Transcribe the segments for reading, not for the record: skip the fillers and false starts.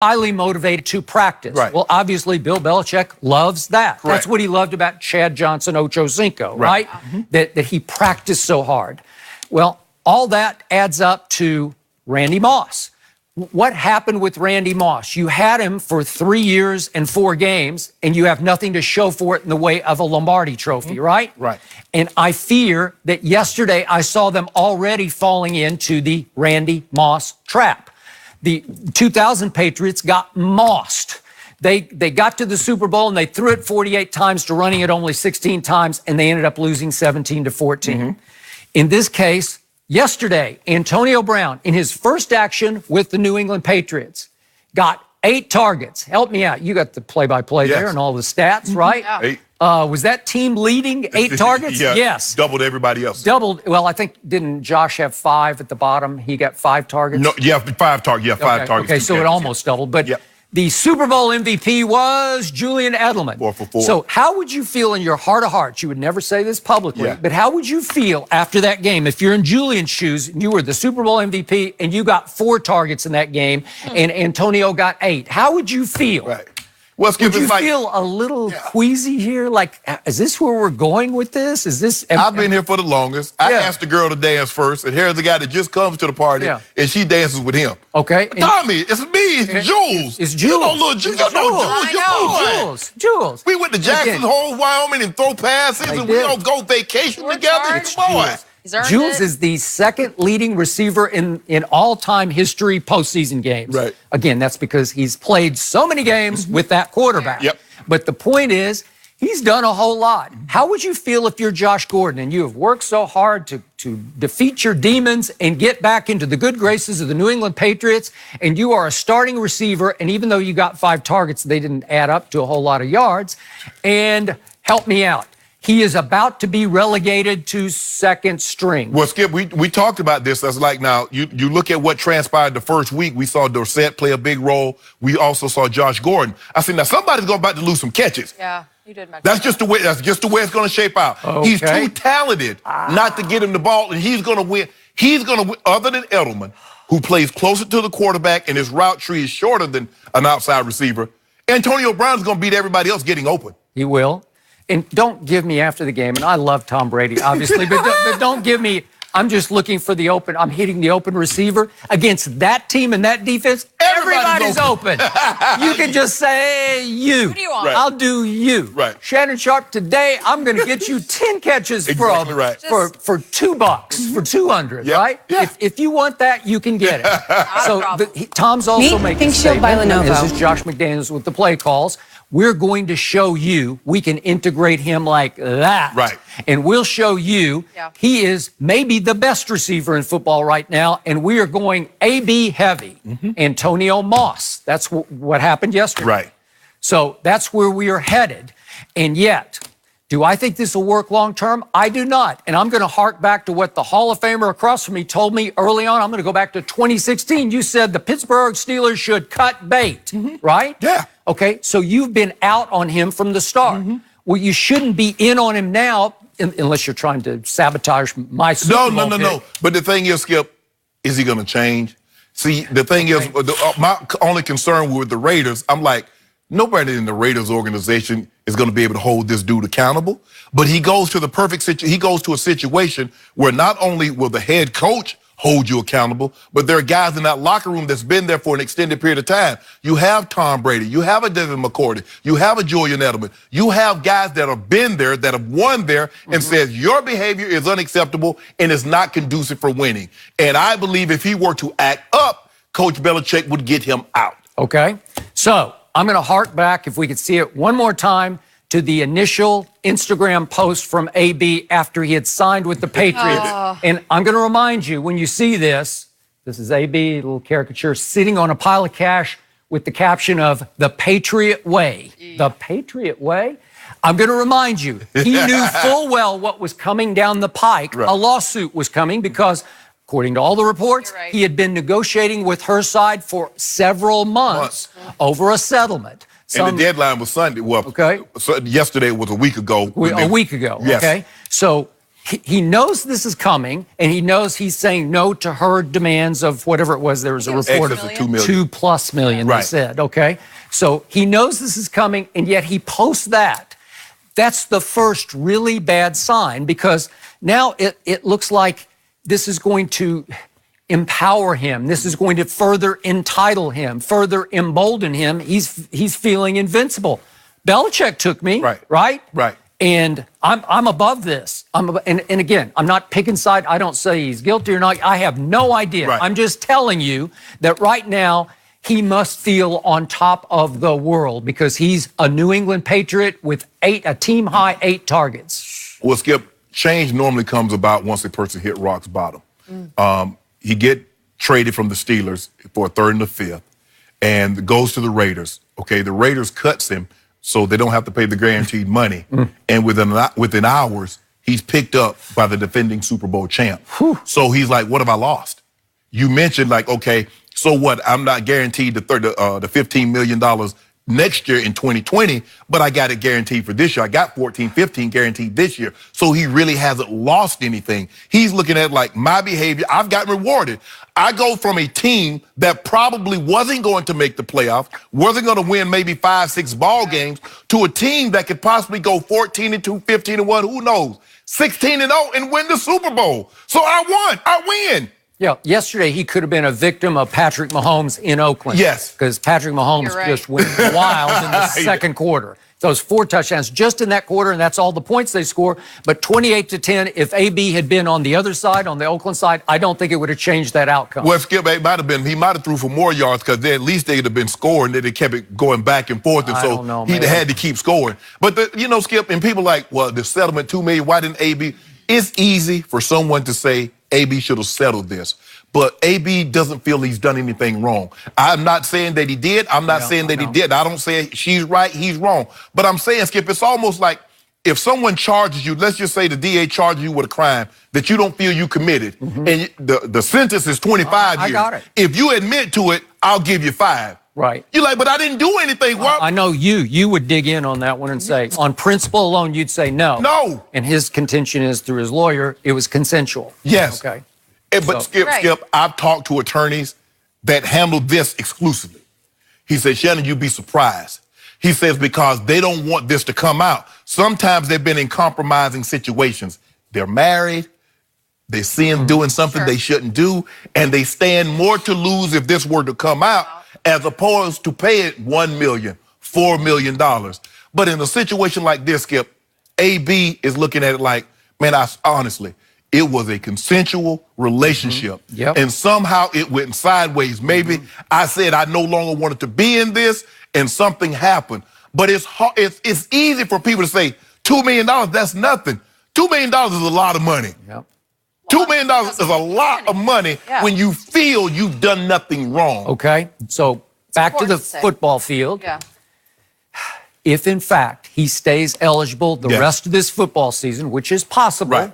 highly motivated to practice. Right. Well, obviously, Bill Belichick loves that. Correct. That's what he loved about Chad Johnson Ochocinco, right? That he practiced so hard. Well, all that adds up to Randy Moss. What happened with Randy Moss? You had him for 3 years and 4 games, and you have nothing to show for it in the way of a Lombardi trophy, right? Right. And I fear that yesterday I saw them already falling into the Randy Moss trap. The 2000 Patriots got mossed. They got to the Super Bowl and they threw it 48 times to running it only 16 times, and they ended up losing 17-14. In this case, yesterday, Antonio Brown, in his first action with the New England Patriots, got 8 targets. Help me out. You got the play-by-play there and all the stats, right? Yeah. 8. Was that team leading 8 targets? Yeah, Yes. doubled everybody else. Doubled. Well, I think, didn't Josh have 5 at the bottom? He got 5 targets? No, yeah, 5 targets. Yeah, 5 targets. Okay, so it almost doubled. But the Super Bowl MVP was Julian Edelman. 4 for 4. So how would you feel in your heart of hearts? You would never say this publicly, but how would you feel after that game if you're in Julian's shoes and you were the Super Bowl MVP and you got 4 targets in that game and Antonio got 8? How would you feel? Right. Well, Skip, Would you like, feel a little queasy here? Like, is this where we're going with this? Is this? I've been here for the longest. I asked the girl to dance first, and here's the guy that just comes to the party, and she dances with him. Okay. Tommy, it's me, it's Jules. It's Jules. You know little Jules. You know Jules. We went to Jackson's Hole, Wyoming, and throw passes, and we all go vacation together. It's Jules. Jules is the second leading receiver in all-time history postseason games. Right. Again, that's because he's played so many games with that quarterback. Yep. But the point is, he's done a whole lot. How would you feel if you're Josh Gordon and you have worked so hard to defeat your demons and get back into the good graces of the New England Patriots, and you are a starting receiver, and even though you got 5 targets, they didn't add up to a whole lot of yards, and help me out. He is about to be relegated to second string. Well, Skip, we talked about this. That's like now, you look at what transpired the first week. We saw Dorsett play a big role. We also saw Josh Gordon. I said, now somebody's about to lose some catches. Yeah, you did mention That's just the way it's going to shape out. Okay. He's too talented not to get him the ball, and he's going to win. He's going to win, other than Edelman, who plays closer to the quarterback and his route tree is shorter than an outside receiver. Antonio Brown's going to beat everybody else getting open. He will. And don't give me after the game, and I love Tom Brady, obviously, but don't give me, I'm just looking for the open, I'm hitting the open receiver. Against that team and that defense, everybody's open. You can just say you. Who do you want? Right. I'll do you. Right. Shannon Sharp, today I'm going to get you 10 catches for $2, for 200, right? Yeah. If you want that, you can get it. So Tom's also making a statement. This is Josh McDaniels with the play calls. We're going to show you we can integrate him like that. Right. And we'll show you he is maybe the best receiver in football right now, and we are going A-B heavy. Antonio Moss. That's what happened yesterday. Right. So that's where we are headed. And yet, do I think this will work long term? I do not. And I'm going to hark back to what the Hall of Famer across from me told me early on. I'm going to go back to 2016. You said the Pittsburgh Steelers should cut bait, right? Yeah. Okay, so you've been out on him from the start. Well, you shouldn't be in on him now unless you're trying to sabotage my Super Bowl pick. No. But the thing is, Skip, is he going to change? See, the thing is, my only concern with the Raiders, I'm like, nobody in the Raiders organization is going to be able to hold this dude accountable. But he goes to the perfect situation. He goes to a situation where not only will the head coach hold you accountable, but there are guys in that locker room that's been there for an extended period of time. You have Tom Brady, you have a Devin McCourty, you have a Julian Edelman, you have guys that have been there, that have won there, and says your behavior is unacceptable and is not conducive for winning. And I believe if he were to act up, Coach Belichick would get him out. Okay, so I'm going to hark back, if we could see it one more time, to the initial Instagram post from AB after he had signed with the Patriots. And I'm going to remind you, when you see this is AB, a little caricature, sitting on a pile of cash with the caption of "The Patriot Way." The Patriot Way? I'm going to remind you, he knew full well what was coming down the pike. A lawsuit was coming because, according to all the reports, he had been negotiating with her side for several months over a settlement. And the deadline was Sunday. Well, so yesterday was a week ago. A week ago, yes. okay? So he knows this is coming, and he knows he's saying no to her demands of whatever it was. There was a report of $2 million. $2+ million, they said, okay? So he knows this is coming, and yet he posts that. That's the first really bad sign, because now it looks like this is going to empower him. This is going to further entitle him, further embolden him. He's feeling invincible. Belichick took me, right? And I'm above this. And again, I'm not picking side. I don't say he's guilty or not. I have no idea. I'm just telling you that right now he must feel on top of the world, because he's a New England Patriot with a team-high 8 targets. Well, Skip, change normally comes about once a person hit rock's bottom. He get traded from the Steelers for a 3rd and a 5th, and goes to the Raiders. Okay, the Raiders cuts him so they don't have to pay the guaranteed money. And within hours, he's picked up by the defending Super Bowl champ. So he's like, what have I lost? You mentioned, like, okay, so what? I'm not guaranteed the $15 million next year in 2020, but I got it guaranteed for this year. I got 14, 15 guaranteed this year. So he really hasn't lost anything. He's looking at, like, my behavior, I've gotten rewarded. I go from a team that probably wasn't going to make the playoffs, wasn't going to win maybe 5, 6 ball games, to a team that could possibly go 14-2, 15-1, who knows, 16-0 and win the Super Bowl. So I won, I win. Yeah, yesterday he could have been a victim of Patrick Mahomes in Oakland. Yes. Because Patrick Mahomes just went wild in the second quarter. Those 4 touchdowns just in that quarter, and that's all the points they score. But 28-10, if AB had been on the other side, on the Oakland side, I don't think it would have changed that outcome. Well, Skip, he might have threw for more yards, because at least they'd have been scoring. They kept it going back and forth, and so he'd had to keep scoring. But, Skip, and people like, well, the settlement, $2 million, why didn't AB? It's easy for someone to say AB should have settled this. But AB doesn't feel he's done anything wrong. I'm not saying that he did. I'm not saying that he did. I don't say she's right, he's wrong. But I'm saying, Skip, it's almost like if someone charges you, let's just say the DA charges you with a crime that you don't feel you committed, and the sentence is 25 years. I got it. If you admit to it, I'll give you 5. Right. You're like, but I didn't do anything. I know you would dig in on that one and say, on principle alone, you'd say no. No. And his contention is, through his lawyer, it was consensual. Yes. Okay. But Skip, I've talked to attorneys that handle this exclusively. He said, Shannon, you'd be surprised. He says, because they don't want this to come out. Sometimes they've been in compromising situations. They're married, they see him doing something they shouldn't do, and they stand more to lose if this were to come out, as opposed to pay it $1 million, $4 million. But in a situation like this, Skip, AB is looking at it like, man, honestly, it was a consensual relationship. And somehow it went sideways. Maybe I said I no longer wanted to be in this, and something happened. But it's easy for people to say, $2 million, that's nothing. $2 million is a lot of money. $2 million is a lot of money when you feel you've done nothing wrong. Okay, so back to the football field. If, in fact, he stays eligible the rest of this football season, which is possible,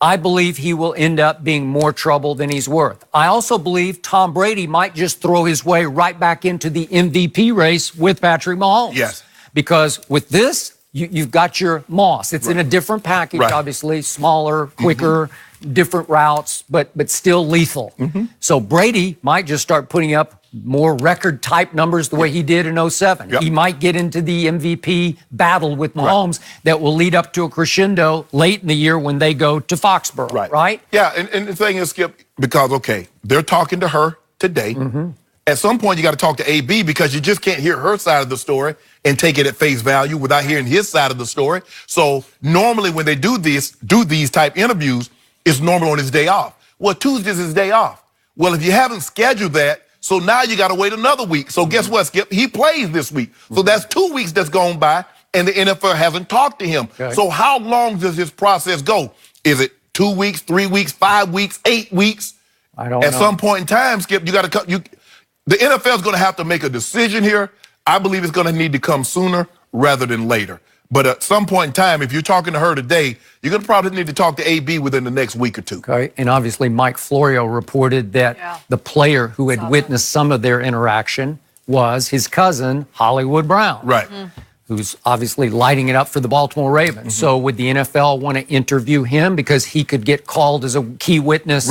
I believe he will end up being more trouble than he's worth. I also believe Tom Brady might just throw his way right back into the MVP race with Patrick Mahomes. Because with this, you've got your Moss. It's in a different package, obviously, smaller, quicker, different routes, but still lethal. So Brady might just start putting up more record-type numbers the way he did in 07. He might get into the MVP battle with Mahomes that will lead up to a crescendo late in the year when they go to Foxborough, right? Yeah, and the thing is, Skip, because, okay, they're talking to her today. At some point, you got to talk to AB, because you just can't hear her side of the story and take it at face value without hearing his side of the story. So normally when they do these type interviews, it's normally on his day off. Well, Tuesday's his day off. Well, if you haven't scheduled that, so now you got to wait another week. So guess what, Skip? He plays this week. So that's 2 weeks that's gone by, and the NFL hasn't talked to him. So how long does this process go? Is it 2 weeks, 3 weeks, 5 weeks, 8 weeks? I don't know. At some point in time, Skip, you got to the NFL is going to have to make a decision here. I believe it's going to need to come sooner rather than later. But at some point in time, if you're talking to her today, you're going to probably need to talk to AB within the next week or two. Okay, and obviously Mike Florio reported that the player who had witnessed some of their interaction was his cousin, Hollywood Brown. who's obviously lighting it up for the Baltimore Ravens. So would the NFL want to interview him because he could get called as a key witness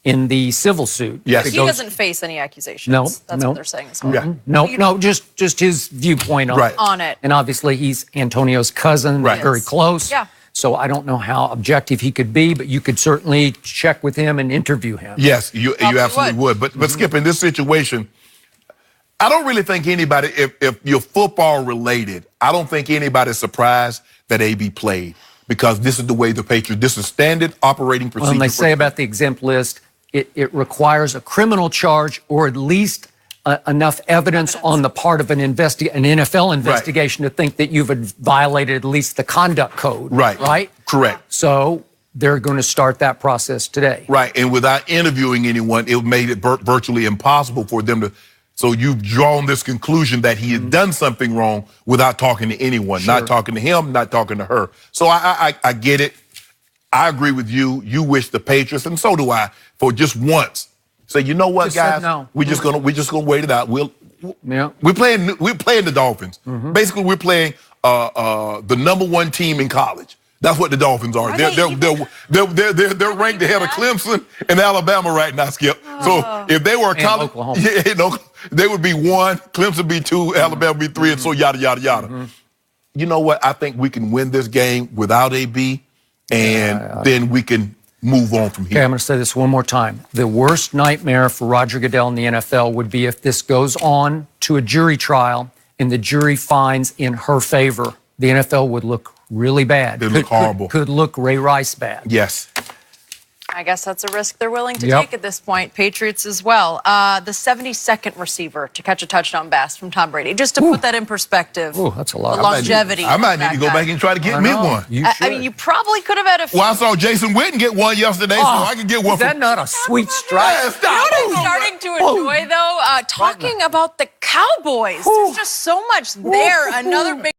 in the civil suit? Yes. He doesn't face any accusations. No, That's no. what they're saying as well. Yeah. No, just his viewpoint On it. And obviously he's Antonio's cousin, very close. Yeah. So I don't know how objective he could be, but you could certainly check with him and interview him. Yes, you absolutely would. But Skip, in this situation, I don't really think anybody, if you're football related, I don't think anybody's surprised that AB played, because this is the way the Patriots, this is standard operating procedure. Well, and they say about the exempt list, it requires a criminal charge or at least enough evidence on the part of an NFL investigation to think that you've violated at least the conduct code. Right? Correct. So they're going to start that process today. Right. And without interviewing anyone, it made it virtually impossible for them to. So you've drawn this conclusion that he had done something wrong without talking to anyone, not talking to him, not talking to her. So I get it. I agree with you. You wish the Patriots, and so do I, for just once, say, you know what, guys, we're just gonna wait it out. We're playing the Dolphins. Basically, we're playing the #1 team in college. That's what the Dolphins are. They're ranked ahead of Clemson and Alabama right now, Skip. So if they were a college, they would be 1, Clemson would be 2, Alabama would be 3, and so yada yada yada. You know what? I think we can win this game without AB, and then we can move on from here. Okay, I'm going to say this one more time. The worst nightmare for Roger Goodell in the NFL would be if this goes on to a jury trial and the jury finds in her favor. The NFL would look really bad. It'd look horrible. Could look Ray Rice bad. Yes. I guess that's a risk they're willing to take at this point. Patriots as well. The 72nd receiver to catch a touchdown pass from Tom Brady. Just to put that in perspective. That's a lot. The longevity. I might need to go back and try to get me one. I mean, you probably could have had a few. Well, I saw Jason Witten get one yesterday, so I can get one. Is that not a sweet strike? You know what I'm starting to enjoy, though? Talking about the Cowboys. There's just so much there. Another big